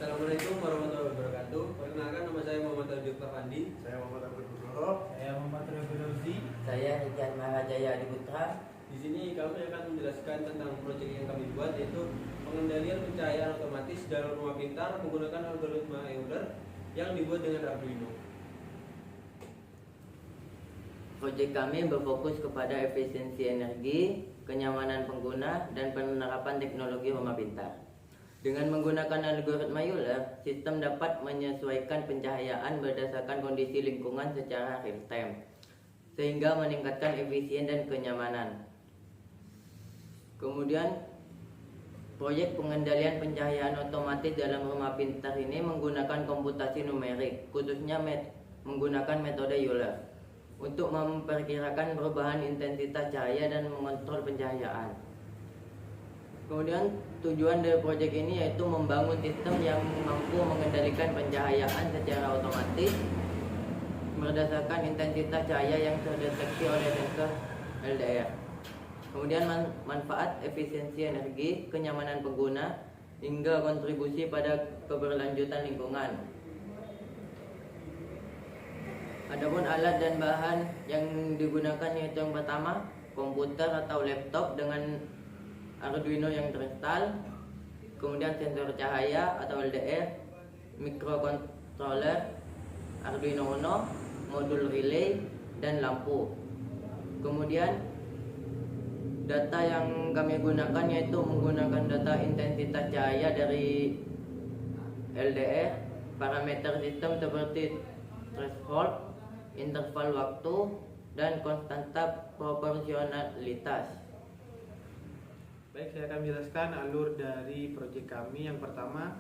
Assalamualaikum warahmatullahi wabarakatuh. Perkenalkan, nama saya Muhammad Arjun Fandi. Saya Muhammad Abdul Nugroho. Saya Muhammad Rafi Rozi. Saya Rijan Mahajaya Adiputra. Di sini kami akan menjelaskan tentang proyek yang kami buat, yaitu pengendalian pencahayaan otomatis dalam rumah pintar menggunakan algoritma Euler yang dibuat dengan Arduino. Proyek kami berfokus kepada efisiensi energi, kenyamanan pengguna, dan penerapan teknologi rumah pintar. Dengan menggunakan algoritma Euler, sistem dapat menyesuaikan pencahayaan berdasarkan kondisi lingkungan secara real time, sehingga meningkatkan efisien dan kenyamanan. Kemudian, proyek pengendalian pencahayaan otomatis dalam rumah pintar ini menggunakan komputasi numerik, khususnya menggunakan metode Euler, untuk memperkirakan perubahan intensitas cahaya dan mengontrol pencahayaan. Kemudian tujuan dari proyek ini yaitu membangun sistem yang mampu mengendalikan pencahayaan secara otomatis berdasarkan intensitas cahaya yang terdeteksi oleh sensor LDR. Kemudian manfaat efisiensi energi, kenyamanan pengguna, hingga kontribusi pada keberlanjutan lingkungan. Adapun alat dan bahan yang digunakan yaitu yang pertama, komputer atau laptop dengan Arduino yang terinstal, kemudian sensor cahaya atau LDR, microcontroller, Arduino Uno, modul relay, dan lampu. Kemudian data yang kami gunakan yaitu menggunakan data intensitas cahaya dari LDR, parameter sistem seperti threshold, interval waktu, dan konstanta proporsionalitas. Baik, saya akan menjelaskan alur dari proyek kami. Yang pertama,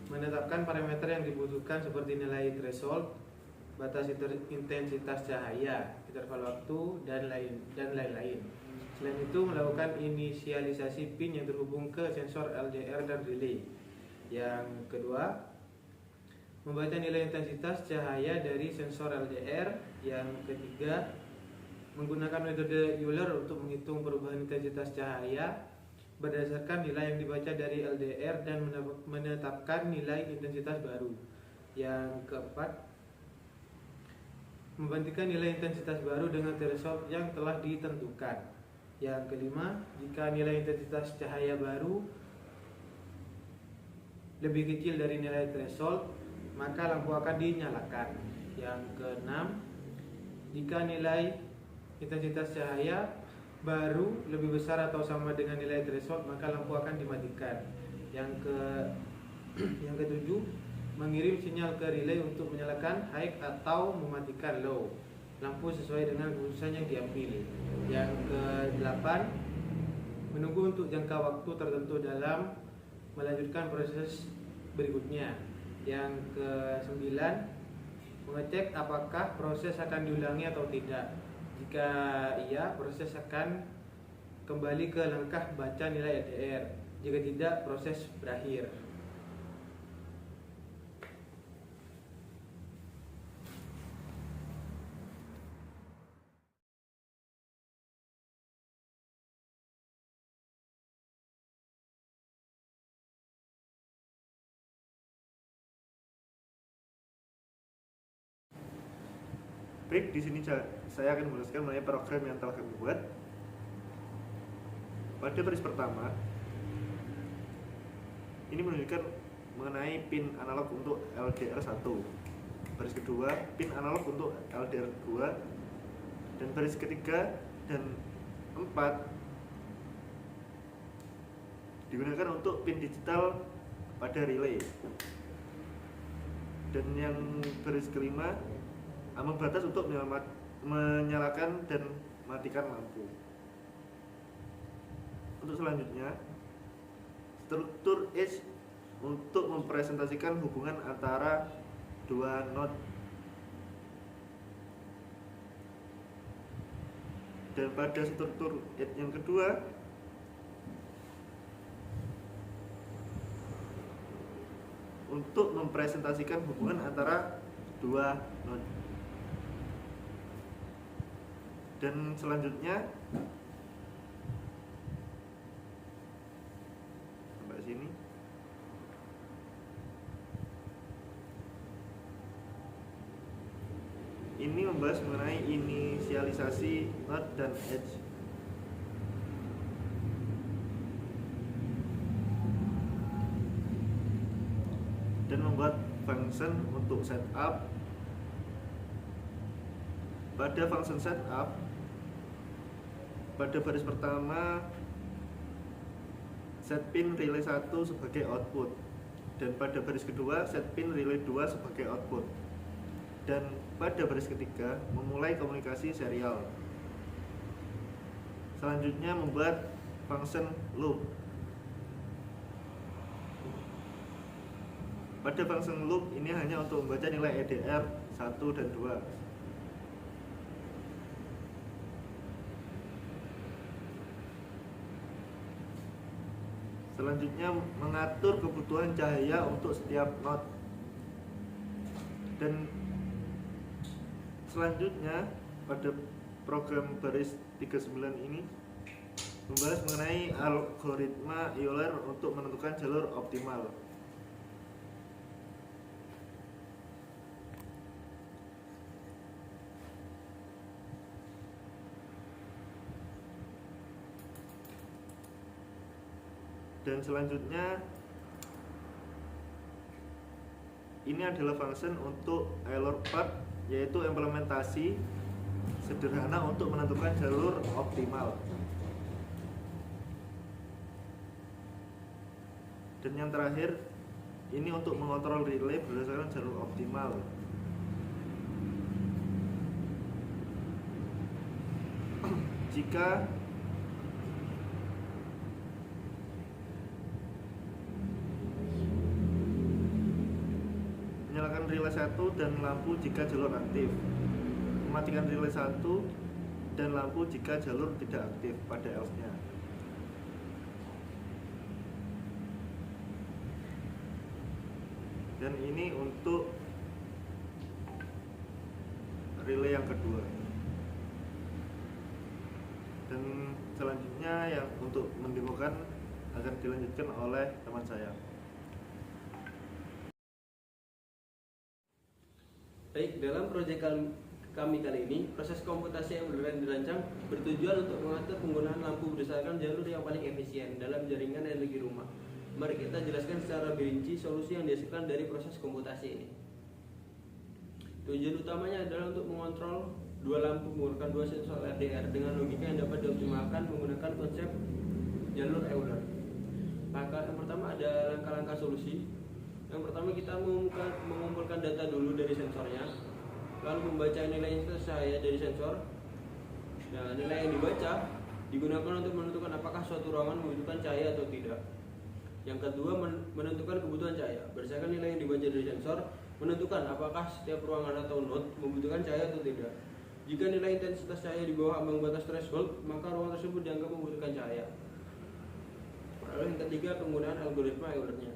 menetapkan parameter yang dibutuhkan seperti nilai threshold, batas intensitas cahaya, interval waktu, dan lain-lain. Selain itu, melakukan inisialisasi pin yang terhubung ke sensor LDR dan relay. Yang kedua, membaca nilai intensitas cahaya dari sensor LDR. Yang ketiga, menggunakan metode Euler untuk menghitung perubahan intensitas cahaya berdasarkan nilai yang dibaca dari LDR dan menetapkan nilai intensitas baru. Yang keempat, membandingkan nilai intensitas baru dengan threshold yang telah ditentukan. Yang kelima, jika nilai intensitas cahaya baru lebih kecil dari nilai threshold, maka lampu akan dinyalakan. Yang keenam, jika nilai intensitas cahaya baru lebih besar atau sama dengan nilai threshold, maka lampu akan dimatikan. Yang ketujuh, mengirim sinyal ke relay untuk menyalakan high atau mematikan low lampu sesuai dengan keputusan yang diambil. Yang kedelapan, menunggu untuk jangka waktu tertentu dalam melanjutkan proses berikutnya. Yang kesembilan, mengecek apakah proses akan diulangi atau tidak. Jika iya, proses akan kembali ke langkah baca nilai LDR. Jika tidak, proses berakhir. Baik, di sini saya akan menjelaskan mengenai program yang telah kami buat. Pada baris pertama, ini menunjukkan mengenai pin analog untuk LDR1. Baris kedua, pin analog untuk LDR2. Dan baris ketiga dan 4 digunakan untuk pin digital pada relay. Dan yang baris kelima, ambang batas untuk menyalakan dan matikan lampu. Untuk selanjutnya, struktur edge untuk mempresentasikan hubungan antara dua node. Dan pada struktur edge yang kedua, untuk mempresentasikan hubungan antara dua node. Dan selanjutnya sampai sini ini membahas mengenai inisialisasi node dan edge. Dan membuat function untuk setup. Pada function setup, pada baris pertama set pin relay 1 sebagai output, dan pada baris kedua set pin relay 2 sebagai output, dan pada baris ketiga memulai komunikasi serial. Selanjutnya membuat function loop. Pada function loop ini hanya untuk membaca nilai EDR 1 dan 2. Selanjutnya mengatur kebutuhan cahaya untuk setiap node. Dan selanjutnya pada program baris 39 ini membahas mengenai algoritma Euler untuk menentukan jalur optimal. Dan selanjutnya ini adalah function untuk Euler path, yaitu implementasi sederhana untuk menentukan jalur optimal. Dan yang terakhir ini untuk mengontrol relay berdasarkan jalur optimal. Jika menyalakan relay 1 dan lampu jika jalur aktif, mematikan relay 1 dan lampu jika jalur tidak aktif pada else-nya. Dan ini untuk relay yang kedua. Dan selanjutnya yang untuk mendemokan akan dilanjutkan oleh teman saya. Baik, dalam proyek kami kali ini, proses komputasi yang dirancang bertujuan untuk mengatur penggunaan lampu berdasarkan jalur yang paling efisien dalam jaringan energi rumah. Mari kita jelaskan secara rinci solusi yang dihasilkan dari proses komputasi ini. Tujuan utamanya adalah untuk mengontrol dua lampu menggunakan dua sensor LDR dengan logika yang dapat dioptimalkan menggunakan konsep jalur Euler. Yang pertama ada langkah-langkah solusi. Yang pertama kita mengumpulkan data dulu dari sensornya, lalu membaca nilai cahaya dari sensor. Nah, nilai yang dibaca digunakan untuk menentukan apakah suatu ruangan membutuhkan cahaya atau tidak. Yang kedua, menentukan kebutuhan cahaya. Berdasarkan nilai yang dibaca dari sensor, menentukan apakah setiap ruangan atau node membutuhkan cahaya atau tidak. Jika nilai intensitas cahaya di bawah ambang batas threshold, maka ruangan tersebut dianggap membutuhkan cahaya. Lalu yang ketiga, penggunaan algoritma Eulernya.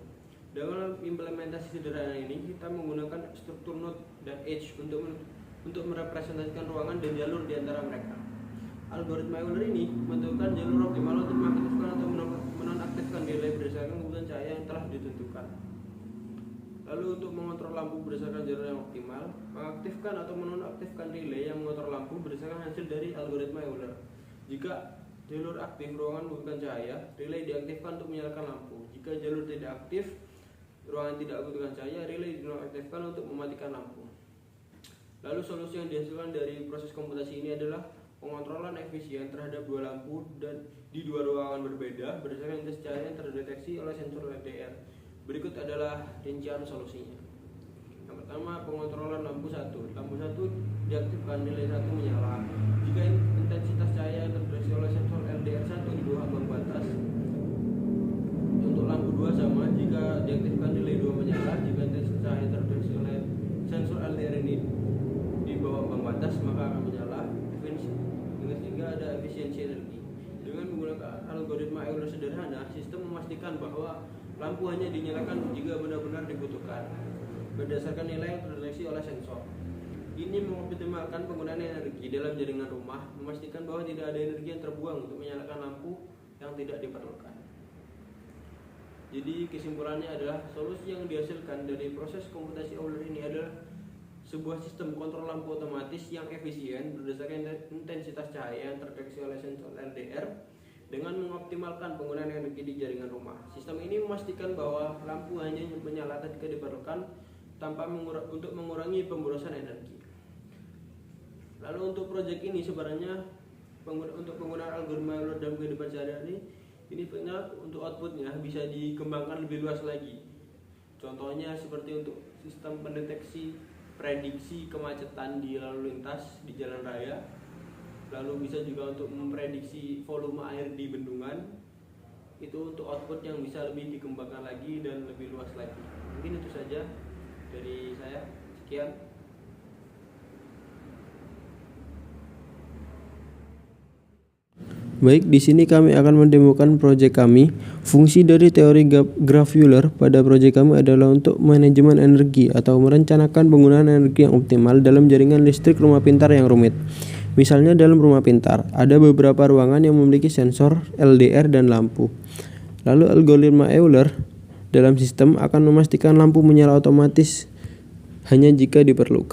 Dalam implementasi sederhana ini, kita menggunakan struktur node dan edge untuk merepresentasikan ruangan dan jalur di antara mereka. Algoritma Euler ini menentukan jalur optimal untuk mengaktifkan atau menonaktifkan relay berdasarkan kebutuhan cahaya yang telah ditentukan. Lalu untuk mengontrol lampu berdasarkan jalur yang optimal, mengaktifkan atau menonaktifkan relay yang mengontrol lampu berdasarkan hasil dari algoritma Euler. Jika jalur aktif ruangan membutuhkan cahaya, relay diaktifkan untuk menyalakan lampu. Jika jalur tidak aktif, ruangan tidak membutuhkan cahaya, relay dinonaktifkan untuk mematikan lampu. Lalu solusi yang dihasilkan dari proses komputasi ini adalah pengontrolan efisien terhadap dua lampu dan di dua ruangan berbeda berdasarkan intensitas cahaya yang terdeteksi oleh sensor LDR. Berikut adalah rincian solusinya. Yang pertama, pengontrolan lampu 1. Lampu 1 diaktifkan, nilai 1 menyala. Jika intensitas cahaya yang terdeteksi oleh sensor LDR 1 di bawah ambang batas, untuk lampu 2 sama, jika diaktifkan nilai 2 menyala. Jika intensitas cahaya terdeteksi oleh sensor LDR ini di bawah ambang batas, maka akan menyala. Yang ketiga ada efisiensi energi. Dengan menggunakan algoritma Euler sederhana, sistem memastikan bahwa lampu hanya dinyalakan jika benar-benar dibutuhkan berdasarkan nilai yang terdeteksi oleh sensor. Ini mengoptimalkan penggunaan energi dalam jaringan rumah, memastikan bahwa tidak ada energi yang terbuang untuk menyalakan lampu yang tidak diperlukan. Jadi kesimpulannya adalah solusi yang dihasilkan dari proses komputasi Euler ini adalah sebuah sistem kontrol lampu otomatis yang efisien berdasarkan intensitas cahaya yang terdeteksi oleh sensor LDR dengan mengoptimalkan penggunaan energi di jaringan rumah. Sistem ini memastikan bahwa lampu hanya menyala ketika diperlukan tanpa untuk mengurangi pemborosan energi. Lalu untuk proyek ini sebenarnya untuk penggunaan algoritma Euler dalam kehidupan sehari-hari ini sebenarnya untuk outputnya bisa dikembangkan lebih luas lagi. Contohnya seperti untuk sistem pendeteksi prediksi kemacetan di lalu lintas di jalan raya. Lalu bisa juga untuk memprediksi volume air di bendungan. Itu untuk output yang bisa lebih dikembangkan lagi dan lebih luas lagi. Mungkin itu saja dari saya. Sekian. Baik, di sini kami akan mendemokan proyek kami. Fungsi dari teori graf Euler pada proyek kami adalah untuk manajemen energi atau merencanakan penggunaan energi yang optimal dalam jaringan listrik rumah pintar yang rumit. Misalnya dalam rumah pintar, ada beberapa ruangan yang memiliki sensor, LDR, dan lampu. Lalu algoritma Euler dalam sistem akan memastikan lampu menyala otomatis hanya jika diperlukan.